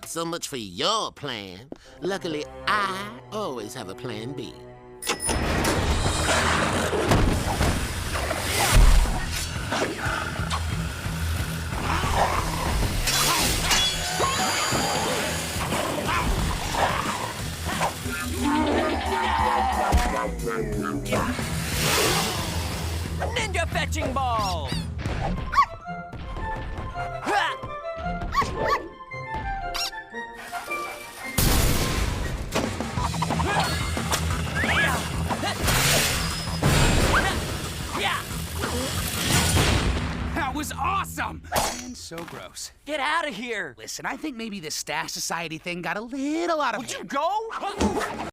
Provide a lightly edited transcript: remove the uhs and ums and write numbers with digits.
So much for your plan. Luckily, I always have a plan B. Ninja fetching ball! That was awesome! And so gross. Get out of here! Listen, I think maybe the Stash Society thing got a little out of hand. Would you go?